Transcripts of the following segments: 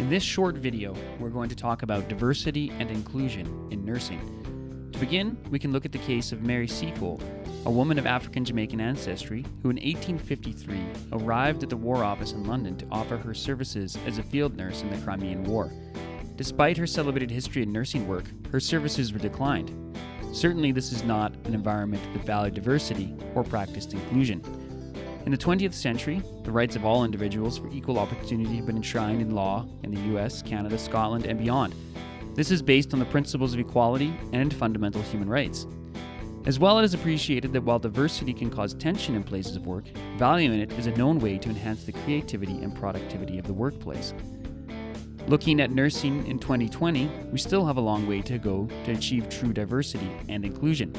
In this short video, we're going to talk about diversity and inclusion in nursing. To begin, we can look at the case of Mary Seacole, a woman of African-Jamaican ancestry who in 1853 arrived at the War Office in London to offer her services as a field nurse in the Crimean War. Despite her celebrated history in nursing work, her services were declined. Certainly, this is not an environment that valued diversity or practiced inclusion. In the 20th century, the rights of all individuals for equal opportunity have been enshrined in law in the US, Canada, Scotland, and beyond. This is based on the principles of equality and fundamental human rights. As well, it is appreciated that while diversity can cause tension in places of work, valuing it is a known way to enhance the creativity and productivity of the workplace. Looking at nursing in 2020, we still have a long way to go to achieve true diversity and inclusion.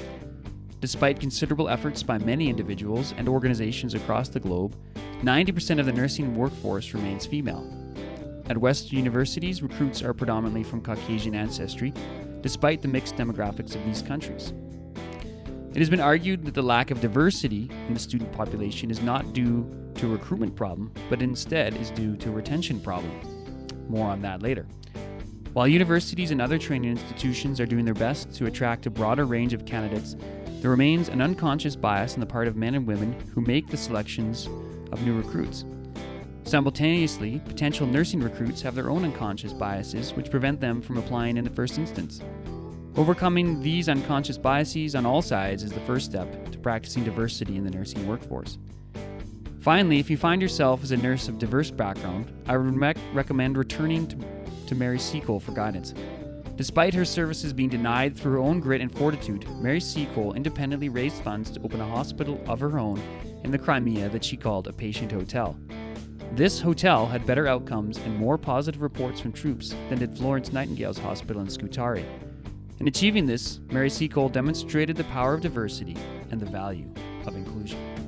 Despite considerable efforts by many individuals and organizations across the globe, 90% of the nursing workforce remains female. At Western universities, recruits are predominantly from Caucasian ancestry, despite the mixed demographics of these countries. It has been argued that the lack of diversity in the student population is not due to a recruitment problem, but instead is due to a retention problem. More on that later. While universities and other training institutions are doing their best to attract a broader range of candidates, there remains an unconscious bias on the part of men and women who make the selections of new recruits. Simultaneously, potential nursing recruits have their own unconscious biases which prevent them from applying in the first instance. Overcoming these unconscious biases on all sides is the first step to practicing diversity in the nursing workforce. Finally, if you find yourself as a nurse of diverse background, I would recommend returning to Mary Seacole for guidance. Despite her services being denied through her own grit and fortitude, Mary Seacole independently raised funds to open a hospital of her own in the Crimea that she called a patient hotel. This hotel had better outcomes and more positive reports from troops than did Florence Nightingale's hospital in Scutari. In achieving this, Mary Seacole demonstrated the power of diversity and the value of inclusion.